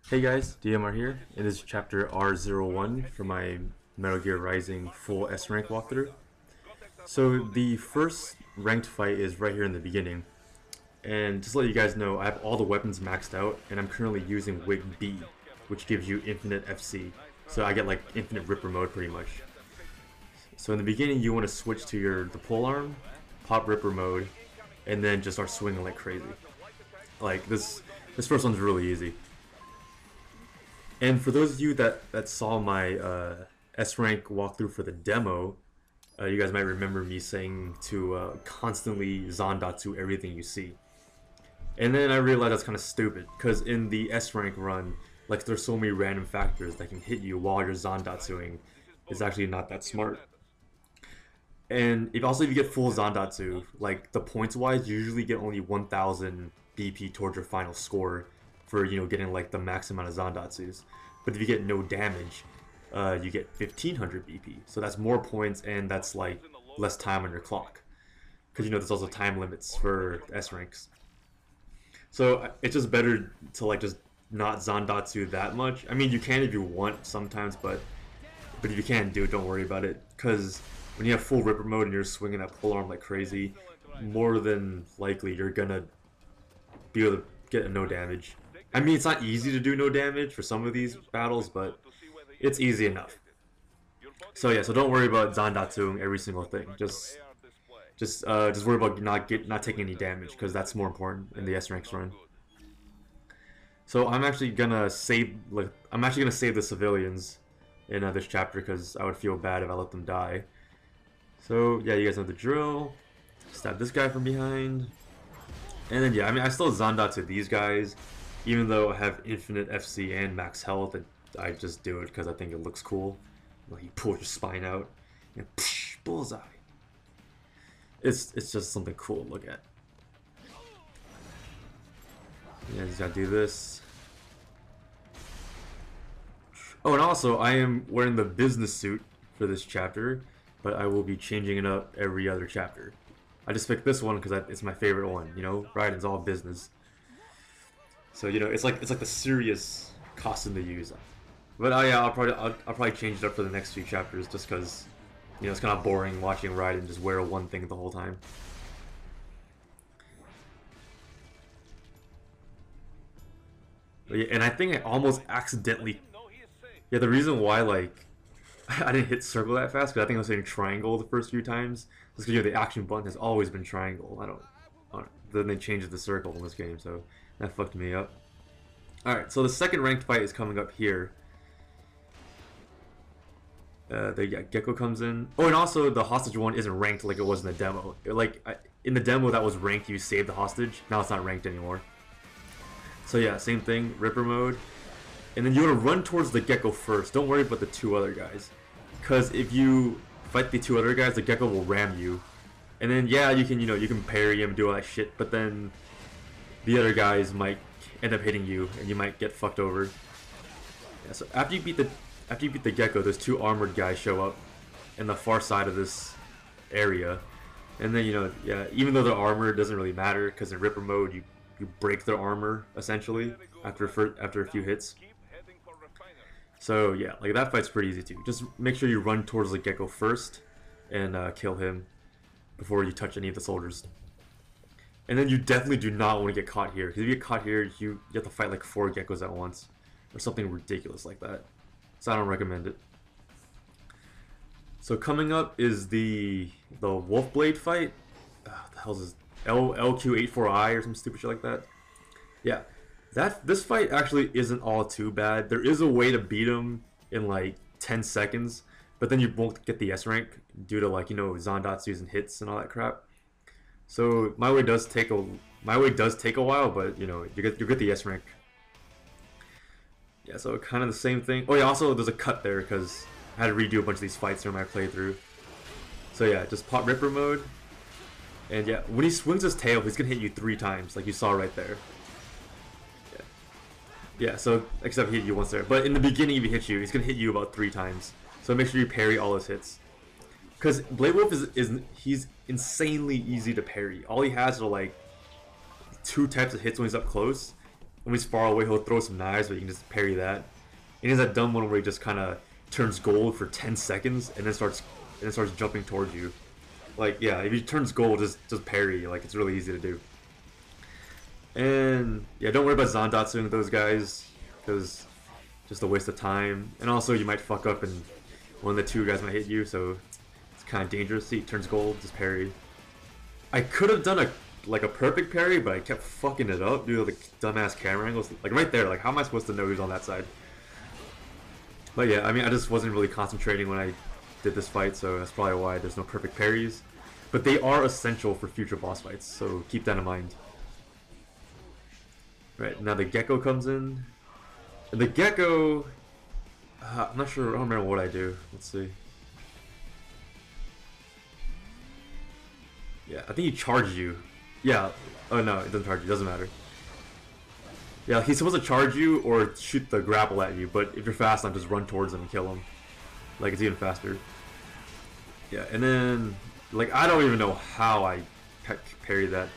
Hey guys, DMR here. It is chapter R-01 for my Metal Gear Rising full S rank walkthrough. So the first ranked fight is right here in the beginning. And just to let you guys know, I have all the weapons maxed out and I'm currently using Wig B, which gives you infinite FC. So I get like infinite Ripper mode pretty much. So in the beginning you want to switch to the polearm, pop Ripper mode, and then just start swinging like crazy. Like this first one's really easy. And for those of you that saw my S rank walkthrough for the demo, you guys might remember me saying to constantly Zandatsu everything you see. And then I realized that's kind of stupid, because in the S rank run, like there's so many random factors that can hit you while you're Zandatsuing. It's actually not that smart. And if you get full Zandatsu, like the points wise, you usually get only 1000 BP towards your final score for getting like the max amount of Zandatsus. But if you get no damage, you get 1500 BP. So that's more points and that's like less time on your clock. Because there's also time limits for S ranks. So it's just better to like just not Zandatsu that much. I mean you can if you want sometimes, but if you can't do it, don't worry about it. Because when you have full Ripper mode and you're swinging that polearm like crazy, more than likely you're gonna be able to get no damage. I mean, it's not easy to do no damage for some of these battles, but it's easy enough. So yeah, so don't worry about Zandatsuing every single thing. Just worry about not taking any damage, because that's more important in the S ranks run. So I'm actually gonna save the civilians in this chapter, because I would feel bad if I let them die. So yeah, you guys know the drill. Stab this guy from behind. And then yeah, I mean I still Zandatsu these guys, even though I have infinite FC and max health. I just do it because I think it looks cool. Like you pull your spine out, and psh, bullseye. It's just something cool to look at. Yeah, just gotta do this. Oh, and also I am wearing the business suit for this chapter, but I will be changing it up every other chapter. I just picked this one because it's my favorite one. Raiden's all business. So it's like the serious costume to use. But yeah, I'll probably change it up for the next few chapters, just because it's kind of boring watching Raiden just wear one thing the whole time. But yeah, and I think I almost accidentally. Yeah, the reason why like I didn't hit circle that fast, because I think I was hitting triangle the first few times. Just because the action button has always been triangle. I don't. Then they changed it to circle in this game, so that fucked me up. Alright, so the second ranked fight is coming up here. Gekko comes in. Oh, and also the hostage one isn't ranked like it was in the demo. In the demo that was ranked, you saved the hostage. Now it's not ranked anymore. So yeah, same thing, Ripper mode. And then you want to run towards the Gekko first. Don't worry about the two other guys. Because if you fight the two other guys, the Gekko will ram you. And then yeah, you can parry him, do all that shit, but then the other guys might end up hitting you and you might get fucked over. Yeah, so after you beat the Gekko, those two armored guys show up in the far side of this area. And then yeah, even though they're armored, it doesn't really matter, because in Ripper mode you break their armor essentially after a few hits. So yeah, like that fight's pretty easy too. Just make sure you run towards the Gekko first and kill him before you touch any of the soldiers. And then you definitely do not want to get caught here, because if you get caught here, you have to fight like 4 Gekkos at once, or something ridiculous like that. So I don't recommend it. So coming up is the Wolf Blade fight. What the hell is this? LQ84I or some stupid shit like that. Yeah, this fight actually isn't all too bad. There is a way to beat him in like 10 seconds, but then you won't get the S rank due to like Zandatsus and hits and all that crap. So my way does take a while, but you get the S rank. Yeah, so kind of the same thing. Oh yeah, also there's a cut there because I had to redo a bunch of these fights during my playthrough. So yeah, just pop Ripper mode. And yeah, when he swings his tail, he's gonna hit you 3 times, like you saw right there. Yeah, so except he hit you once there. But in the beginning, if he hits you, he's gonna hit you about 3 times. So make sure you parry all his hits. Because Blade Wolf he's insanely easy to parry. All he has are like 2 types of hits when he's up close, when he's far away, he'll throw some knives, but you can just parry that. And he has that dumb one where he just kind of turns gold for 10 seconds and then starts jumping towards you. Like, yeah, if he turns gold, just parry. Like, it's really easy to do. And yeah, don't worry about Zandatsuing those guys, because just a waste of time. And also, you might fuck up and one of the two guys might hit you, so it's kind of dangerous. See, turns gold, just parry. I could have done a perfect parry, but I kept fucking it up due to the dumbass camera angles. Like right there, like how am I supposed to know who's on that side? But yeah, I mean, I just wasn't really concentrating when I did this fight, so that's probably why there's no perfect parries. But they are essential for future boss fights, so keep that in mind. Right, now the gekko comes in. And the gekko... I'm not sure, I don't remember what I do. Let's see. Yeah, I think he charges you. Yeah. Oh no, it doesn't charge you. Doesn't matter. Yeah, he's supposed to charge you or shoot the grapple at you, but if you're fast enough, just run towards him and kill him. Like, it's even faster. Yeah, and then, like, I don't even know how I parried that.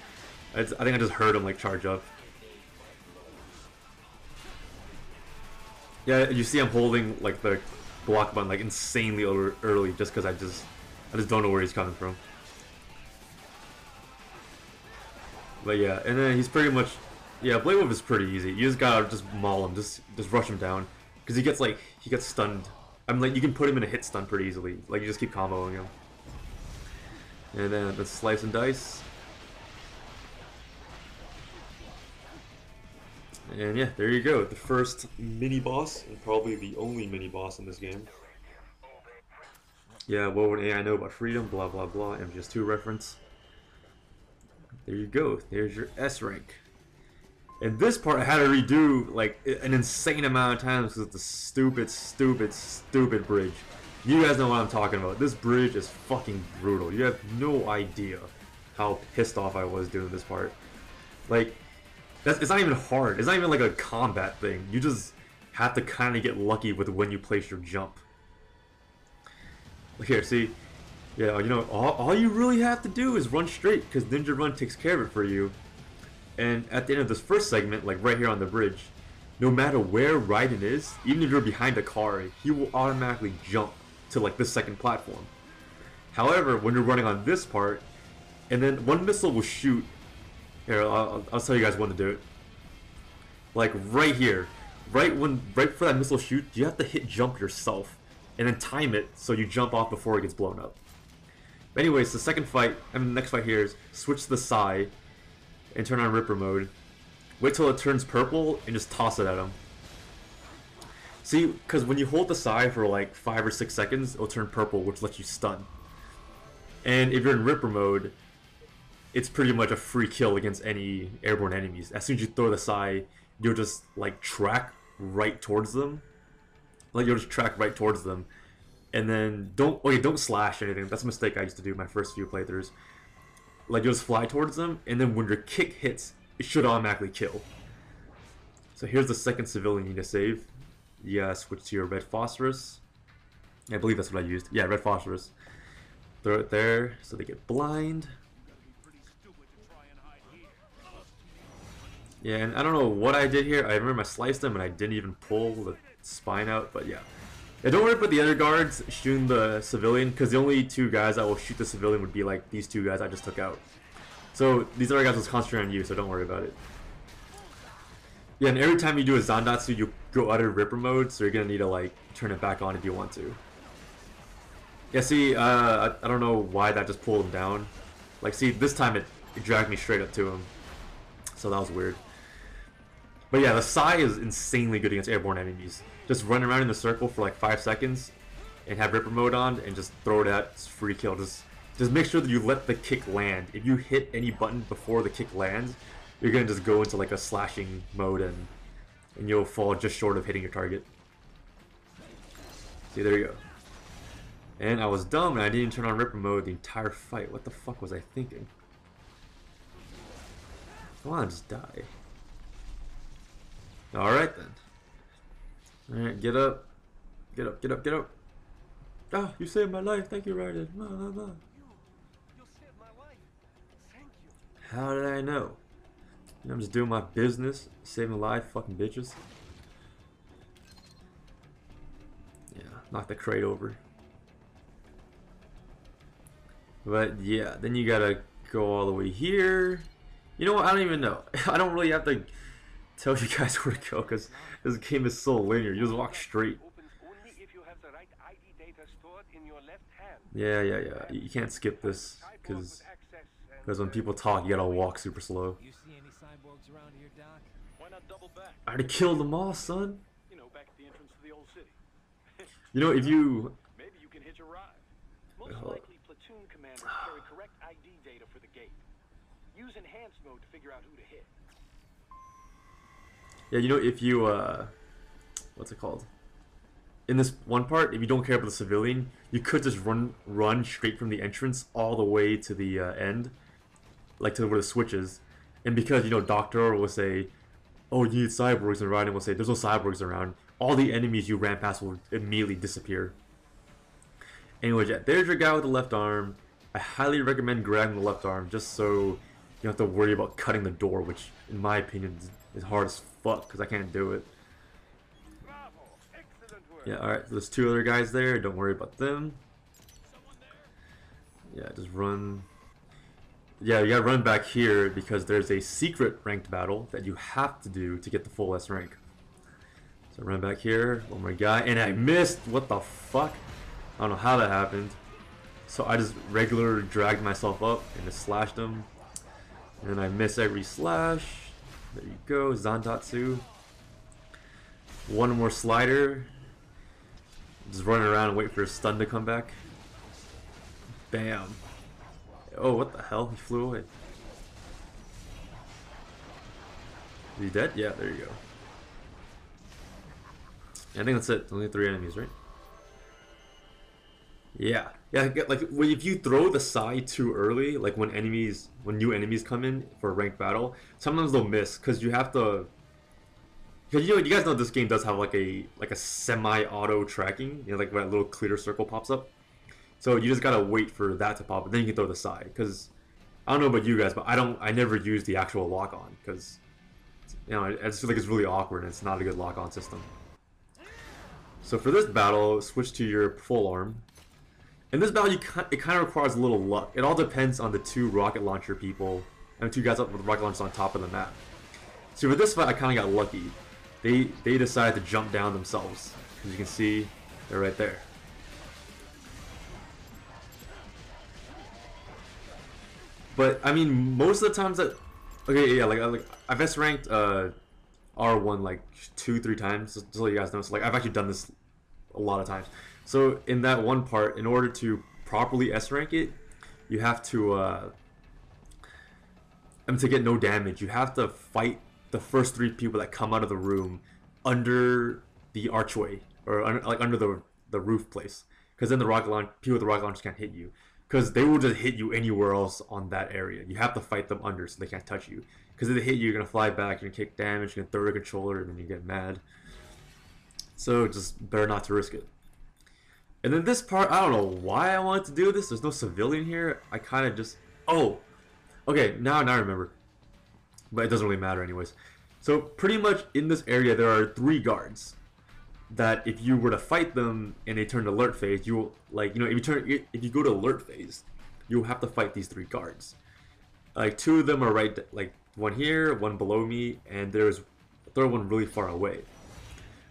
I think I just heard him, like, charge up. Yeah, you see I'm holding, like, the block button, like, insanely early just because I just don't know where he's coming from. But yeah, and then he's pretty much, yeah, Blade Whip is pretty easy. You just gotta just maul him, just rush him down, because he gets stunned. I mean, like, you can put him in a hit stun pretty easily. Like, you just keep comboing him. And then let's slice and dice. And yeah, there you go, the first mini boss, and probably the only mini boss in this game. Yeah, what would AI know about freedom? Blah blah blah. MGS2 reference. There you go. There's your S rank. And this part I had to redo like an insane amount of times because of the stupid bridge. You guys know what I'm talking about. This bridge is fucking brutal. You have no idea how pissed off I was doing this part. Like, it's not even hard. It's not even like a combat thing. You just have to kind of get lucky with when you place your jump. Here, see? Yeah, you know, all you really have to do is run straight, because Ninja Run takes care of it for you. And at the end of this first segment, like right here on the bridge, no matter where Raiden is, even if you're behind a car, he will automatically jump to like this second platform. However, when you're running on this part, and then one missile will shoot. Here, I'll tell you guys when to do it. Like right here, right for that missile shoot, you have to hit jump yourself, and then time it so you jump off before it gets blown up. But anyways, the second fight, I mean the next fight here is switch to the Psy and turn on Ripper mode. Wait till it turns purple and just toss it at him. See, because when you hold the Psy for like 5 or 6 seconds, it'll turn purple, which lets you stun. And if you're in Ripper mode, it's pretty much a free kill against any airborne enemies. As soon as you throw the Psy, you'll just like track right towards them. Like you'll just track right towards them. And then don't slash anything. That's a mistake I used to do my first few playthroughs. Like you'll just fly towards them, and then when your kick hits, it should automatically kill. So here's the second civilian you need to save. Yeah, switch to your red phosphorus. I believe that's what I used. Yeah, red phosphorus. Throw it there so they get blind. Yeah, and I don't know what I did here. I remember I sliced them and I didn't even pull the spine out, but yeah. Yeah, don't worry about the other guards shooting the civilian, because the only two guys that will shoot the civilian would be like these two guys I just took out. So these other guys will concentrate on you, so don't worry about it. Yeah, and every time you do a Zandatsu, you go out of Ripper mode, so you're gonna need to like turn it back on if you want to. Yeah, see, I don't know why that just pulled him down. Like, see, this time it dragged me straight up to him, so that was weird. But yeah, the Psy is insanely good against airborne enemies. Just run around in the circle for like 5 seconds and have Ripper mode on and just throw it at. It's free kill. Just make sure that you let the kick land. If you hit any button before the kick lands, you're gonna just go into like a slashing mode and you'll fall just short of hitting your target. See, there you go. And I was dumb and I didn't turn on Ripper mode the entire fight. What the fuck was I thinking? Come on, just die. Alright then. Alright, get up. Get up, get up, get up. Ah, you saved my life. Thank you, Raiden. Blah, blah, blah. You saved my life. Thank you. How did I know? I'm just doing my business, saving a life, fucking bitches. Yeah, knock the crate over. But yeah, then you gotta go all the way here. You know what? I don't even know. I don't really have to tell you guys where to go because this game is so linear. You just walk straight. Yeah. You can't skip this because when people talk, you gotta walk super slow. You see any cyborgs around here, Doc? Why not double back? I already killed them all, son. You know, back at the entrance to the old city. You know, if you... Maybe you can hitch a ride. Most likely, platoon commanders carry correct ID data for the gate. Use enhanced mode to figure out who to hit. Yeah, you know, if you, what's it called? In this one part, if you don't care about the civilian, you could just run straight from the entrance all the way to the end, like to where the switch is. And because, you know, Doctor will say, oh, you need cyborgs, and Ryan will say, there's no cyborgs around. All the enemies you ran past will immediately disappear. Anyways, yeah, there's your guy with the left arm. I highly recommend grabbing the left arm just so you don't have to worry about cutting the door, which, in my opinion, is hard as fuck because I can't do it. Yeah, alright, so there's two other guys there. Don't worry about them. Yeah, just run. Yeah, you gotta run back here because there's a secret ranked battle that you have to do to get the full S rank. So run back here, one more guy, and I missed! What the fuck? I don't know how that happened. So I just regularly dragged myself up and just slashed him. And then I miss every slash. There you go, Zantatsu. One more slider. Just run around and wait for his stun to come back. Bam. Oh, what the hell? He flew away. Is he dead? Yeah, there you go. I think that's it. Only 3 enemies, right? Yeah. Yeah, like if you throw the Sai too early, like when new enemies come in for a ranked battle, sometimes they'll miss because you have to. Because you guys know this game does have like a semi-auto tracking, you know, like when that little clear circle pops up. So you just gotta wait for that to pop, and then you can throw the Sai. Because I don't know about you guys, but I never use the actual lock-on because you know I just feel like it's really awkward and it's not a good lock-on system. So for this battle, switch to your Polearm. In this battle, it kind of requires a little luck. It all depends on the 2 rocket launcher people and the 2 guys up with rocket launchers on top of the map. So for this fight, I kind of got lucky. They decided to jump down themselves. As you can see, they're right there. But I mean, most of the times that, okay, yeah, like I've S ranked R-01 like 2-3 times, just to let you guys know. So like I've actually done this a lot of times. So in that one part, in order to properly S rank it, you have to to get no damage, you have to fight the first 3 people that come out of the room under the archway or under the roof place, because then the people with the rocket launchers can't hit you, because they will just hit you anywhere else on that area. You have to fight them under so they can't touch you, because if they hit you, you're gonna fly back, you're gonna take damage, you're gonna throw the controller, and then you get mad. So just better not to risk it. And then this part, I don't know why I wanted to do this. There's no civilian here. I kind of just... Oh! Okay, now I remember. But it doesn't really matter anyways. So pretty much in this area there are 3 guards that if you were to fight them and they turn to alert phase, you will, like, you know, if you go to alert phase, you'll have to fight these 3 guards. Like 2 of them are right, like one here, one below me, and there's a 3rd one really far away.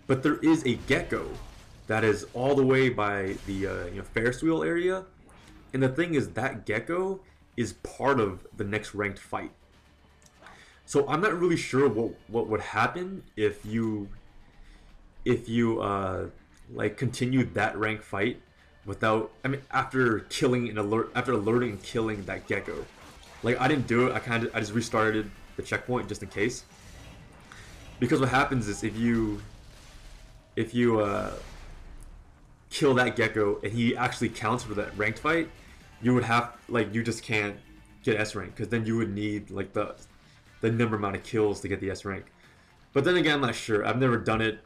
But there is a gekko that is all the way by the you know, Ferris wheel area, and the thing is that gekko is part of the next ranked fight. So I'm not really sure what would happen if you like continued that ranked fight without, I mean, after alerting and killing that gekko. Like I didn't do it. I just restarted the checkpoint just in case. Because what happens is if you kill that gekko and he actually counts for that ranked fight, you would have, like, you just can't get S rank, because then you would need like the number amount of kills to get the S rank. But then again, I'm not sure. I've never done it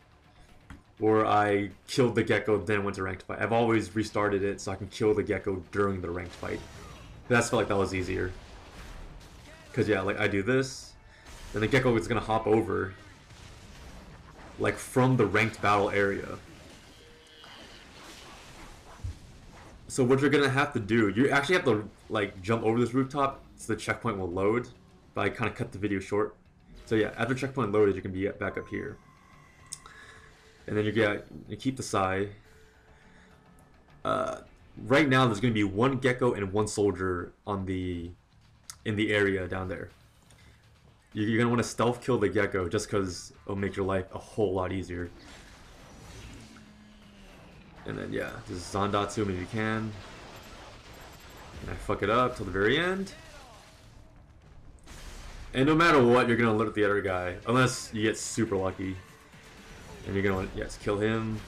where I killed the gekko then went to ranked fight. I've always restarted it so I can kill the gekko during the ranked fight. That's felt like that was easier. Because yeah, like I do this, then the gekko is gonna hop over, like from the ranked battle area. So what you're gonna have to do, you actually have to like jump over this rooftop so the checkpoint will load. But I kind of cut the video short. So yeah, after checkpoint loaded, you can be back up here, and then you keep the Psy. Right now, there's gonna be one gekko and one soldier in the area down there. You're gonna want to stealth kill the gekko just because it'll make your life a whole lot easier. And then yeah, just Zandatsu him if you can. And I fuck it up till the very end. And no matter what, you're gonna alert the other guy, unless you get super lucky. And you're gonna yes, kill him.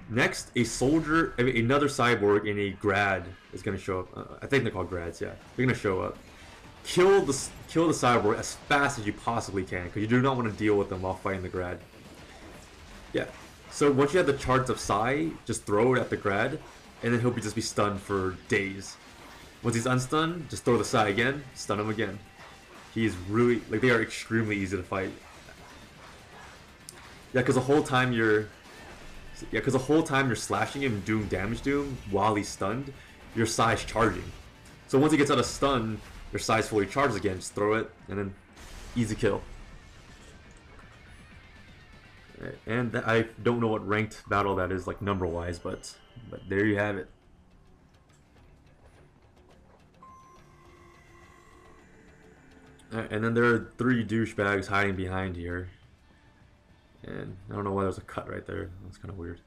Next, another cyborg in a grad is gonna show up. I think they're called grads. Yeah, they're gonna show up. Kill the cyborg as fast as you possibly can, because you do not want to deal with them while fighting the grad. Yeah. So once you have the charge of Psy, just throw it at the grad, and then he'll just be stunned for days. Once he's unstunned, just throw the Psy again, stun him again. He's really, like, they are extremely easy to fight. Yeah, because the whole time you're slashing him and doing damage to him while he's stunned, your Psy's charging. So once he gets out of stun, your Psy's fully charged again, just throw it, and then easy kill. And I don't know what ranked battle that is, like number-wise, but there you have it. And then there are 3 douchebags hiding behind here. And I don't know why there's a cut right there. That's kind of weird.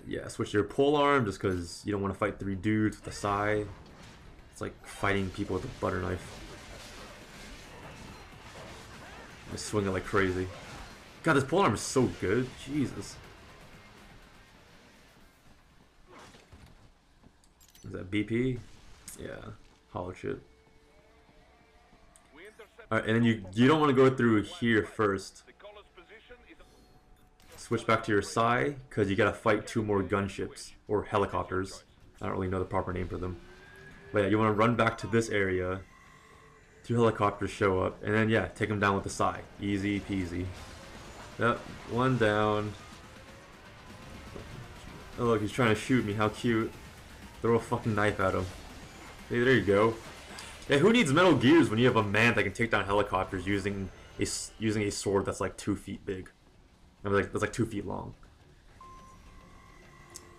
Yeah, switch to your polearm just because you don't want to fight 3 dudes with a Psy. It's like fighting people with a butter knife. Just swing it like crazy. God, this polearm is so good. Jesus. Is that BP? Yeah. Hollow shit. Alright, and then you don't want to go through here first. Switch back to your Psy, because you gotta fight 2 more gunships, or helicopters. I don't really know the proper name for them. But yeah, you want to run back to this area. 2 helicopters show up, and then yeah, take them down with the Psy. Easy peasy. Yep, 1 down. Oh look, he's trying to shoot me, how cute. Throw a fucking knife at him. Hey, there you go. Yeah, who needs Metal Gears when you have a man that can take down helicopters using a sword that's like 2 feet big? I mean, that's like 2 feet long.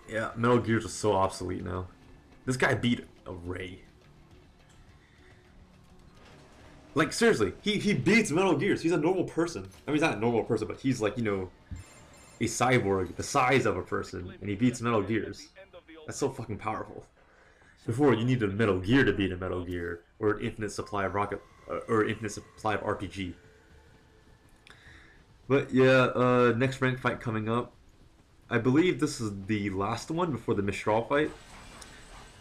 Yeah, Metal Gears is so obsolete now. This guy beat a Ray. Like seriously, he beats Metal Gears. He's a normal person. I mean, he's not a normal person, but he's like, you know, a cyborg the size of a person, and he beats Metal Gears. That's so fucking powerful. Before, you needed a Metal Gear to beat a Metal Gear, or an infinite supply of infinite supply of RPG. But yeah, next rank fight coming up. I believe this is the last one before the Mistral fight.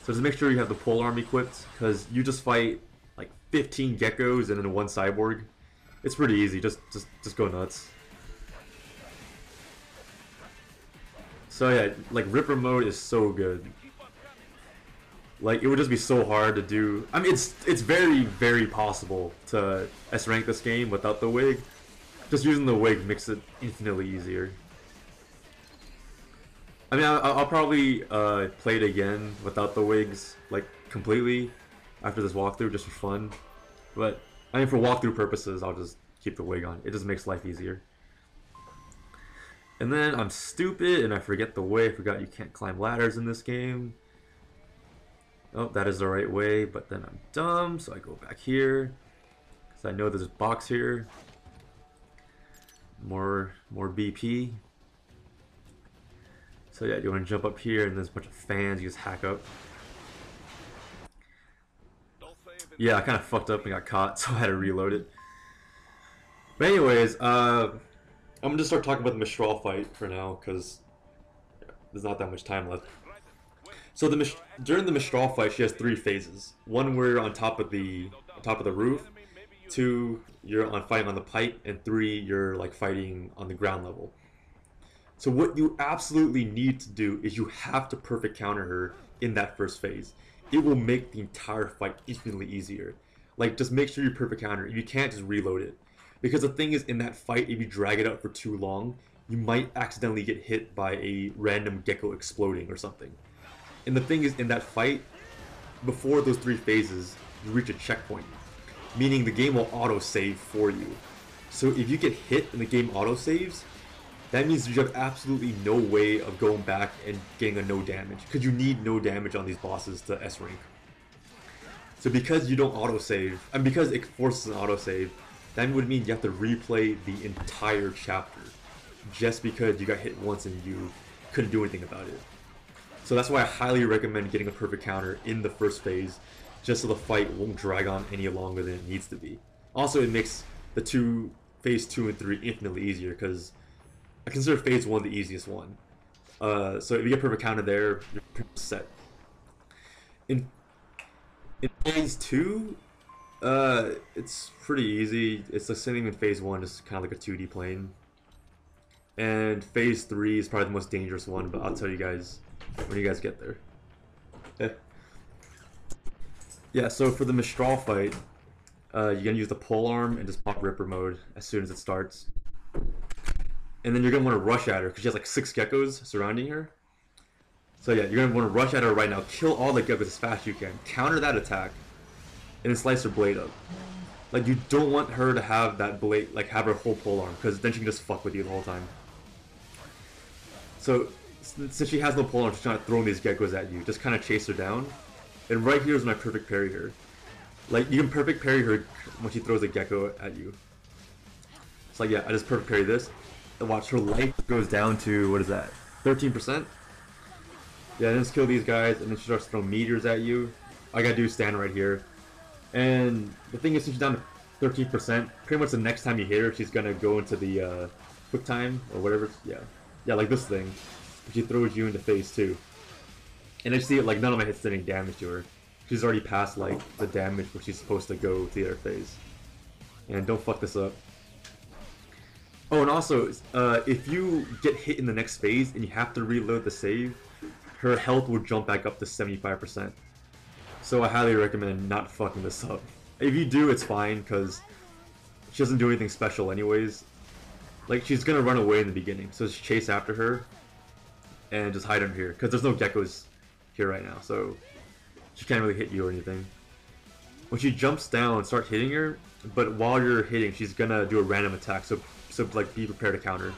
So just make sure you have the polearm equipped, because you just fight like 15 geckos and then 1 cyborg. It's pretty easy. Just go nuts. So yeah, like Ripper mode is so good. Like, it would just be so hard to do. I mean, it's very, very possible to S-rank this game without the wig. Just using the wig makes it infinitely easier. I mean, I'll probably play it again without the wigs, like, completely after this walkthrough, just for fun. But, I mean, for walkthrough purposes, I'll just keep the wig on. It just makes life easier. And then I'm stupid and I forget the way. I forgot you can't climb ladders in this game. Oh, that is the right way, but then I'm dumb, so I go back here. Because I know there's a box here. More BP. So yeah, you want to jump up here, and there's a bunch of fans you just hack up. Yeah, I kind of fucked up and got caught, so I had to reload it. But anyways, I'm going to start talking about the Mistral fight for now, because there's not that much time left. So during the Mistral fight, she has 3 phases. 1 where you're on top of the roof. 2, you're fighting on the pipe, and 3, you're like fighting on the ground level. So what you absolutely need to do is you have to perfect counter her in that first phase. It will make the entire fight infinitely easier. Like, just make sure you perfect counter. If you can't, just reload it. Because the thing is, in that fight, if you drag it out for too long, you might accidentally get hit by a random gekko exploding or something. And the thing is, in that fight, before those 3 phases, you reach a checkpoint. Meaning the game will auto-save for you. So if you get hit and the game auto-saves, that means you have absolutely no way of going back and getting a no damage. Because you need no damage on these bosses to S rank. So because you don't autosave, and because it forces an autosave, that would mean you have to replay the entire chapter. Just because you got hit once and you couldn't do anything about it. So that's why I highly recommend getting a perfect counter in the first phase, just so the fight won't drag on any longer than it needs to be. Also, it makes the phase 2 and 3 infinitely easier, because I consider phase 1 the easiest one. So if you get perfect counter there, you're pretty set. In phase 2, it's pretty easy. It's the same thing in phase 1, just kind of like a 2D plane. And phase 3 is probably the most dangerous one, but I'll tell you guys when you guys get there. Okay. Yeah, so for the Mistral fight, you're gonna use the polearm and just pop Ripper mode as soon as it starts. And then you're gonna want to rush at her because she has like 6 geckos surrounding her. So yeah, you're gonna want to rush at her right now, kill all the geckos as fast as you can, counter that attack, and then slice her blade up. Like, you don't want her to have that blade, like have her whole polearm, because then she can just fuck with you the whole time. So since she has no polearm, she's trying to throw these geckos at you. Just kind of chase her down. And right here is when I perfect parry her. Like, you can perfect parry her when she throws a gecko at you. It's like, yeah, I just perfect parry this. And watch, her life goes down to, what is that, 13%? Yeah, then just kill these guys, and then she starts throwing meteors at you. All I gotta do is stand right here. And the thing is, since she's down to 13%, pretty much the next time you hit her, she's gonna go into the quick time, or whatever. Yeah, like this thing. She throws you into phase 2. And I see it, like, none of my hits did any damage to her. She's already past, like, the damage where she's supposed to go to the other phase. And don't fuck this up. Oh, and also, if you get hit in the next phase and you have to reload the save, her health will jump back up to 75%. So I highly recommend not fucking this up. If you do, it's fine, because she doesn't do anything special anyways. Like, she's gonna run away in the beginning, so just chase after her and just hide under here, because there's no geckos here right now, so she can't really hit you or anything. When she jumps down, start hitting her, but while you're hitting, she's gonna do a random attack, so like, be prepared to counter.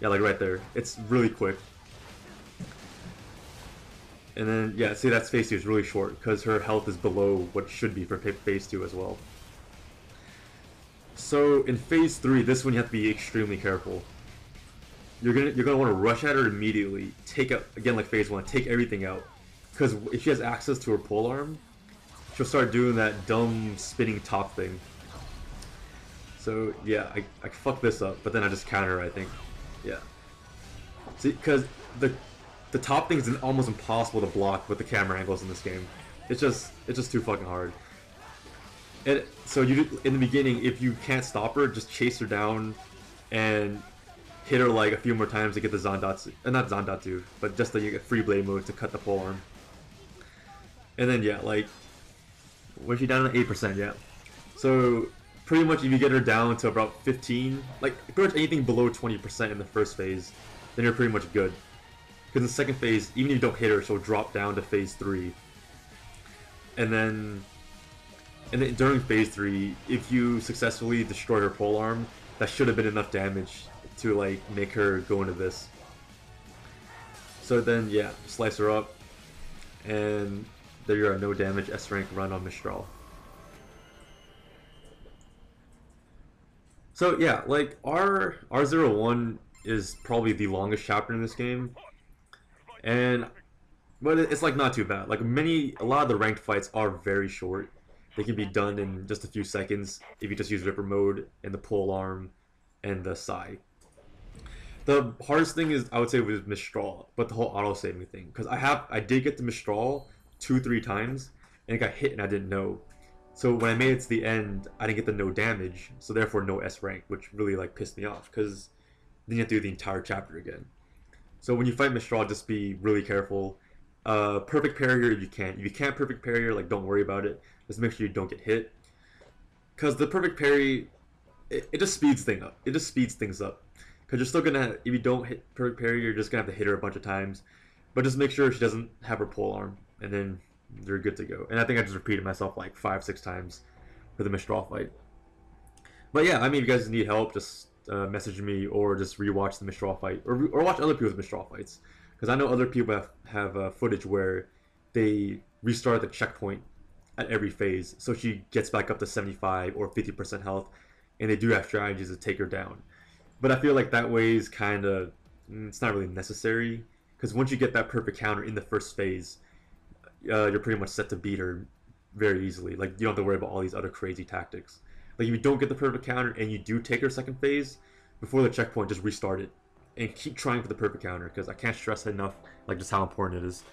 Yeah, like right there. It's really quick. And then, yeah, see, that's phase 2 is really short, because her health is below what should be for phase 2 as well. So in phase 3, this one you have to be extremely careful. You're gonna want to rush at her immediately. Take out, again, like phase 1, take everything out, because if she has access to her polearm, she'll start doing that dumb spinning top thing. So yeah, I fuck this up, but then I just counter her, I think. Yeah. See, because the top thing is almost impossible to block with the camera angles in this game. It's just too fucking hard. And so in the beginning, if you can't stop her, just chase her down and hit her like a few more times to get the Zandatsu. Not Zandatsu, but just the free blade move to cut the polearm. And then yeah, like, where's she down to 8%? Yeah. So pretty much if you get her down to about 15, like pretty much anything below 20% in the first phase, then you're pretty much good. Because in the second phase, even if you don't hit her, she'll drop down to phase 3. And then during phase 3, if you successfully destroy her polearm, that should have been enough damage to like make her go into this. So then yeah, slice her up, and there you are, no damage S rank run on Mistral. So yeah, like R-01 is probably the longest chapter in this game, but it's like not too bad. Like a lot of the ranked fights are very short. They can be done in just a few seconds if you just use Ripper mode and the polearm and the Psy. The hardest thing is, I would say, was Mistral, but the whole auto-saving thing. Because I did get to Mistral 2-3 times, and it got hit and I didn't know. So when I made it to the end, I didn't get the no damage, so therefore no S rank, which really like pissed me off, because then you have to do the entire chapter again. So when you fight Mistral, just be really careful. Perfect parry her if you can. If you can't perfect parry her, like, don't worry about it. Just make sure you don't get hit. because the perfect parry, it just speeds things up. It just speeds things up. Because you're still gonna, if you don't hit perfect parry, you're just gonna have to hit her a bunch of times. But just make sure she doesn't have her pole arm, and then you're good to go. And I think I just repeated myself like 5-6 times for the Mistral fight. But yeah, I mean, if you guys need help, just message me or just rewatch the Mistral fight, or watch other people's Mistral fights. Because I know other people have footage where they restart the checkpoint at every phase, so she gets back up to 75 or 50% health, and they do have strategies to take her down. But I feel like that way is kind of, it's not really necessary, because once you get that perfect counter in the first phase, you're pretty much set to beat her very easily. Like, you don't have to worry about all these other crazy tactics. Like, if you don't get the perfect counter and you do take her second phase, before the checkpoint, just restart it and keep trying for the perfect counter, because I can't stress enough like just how important it is.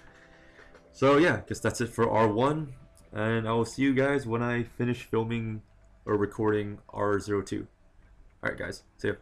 So yeah, I guess that's it for R1, and I will see you guys when I finish filming or recording R02. Alright guys, see ya.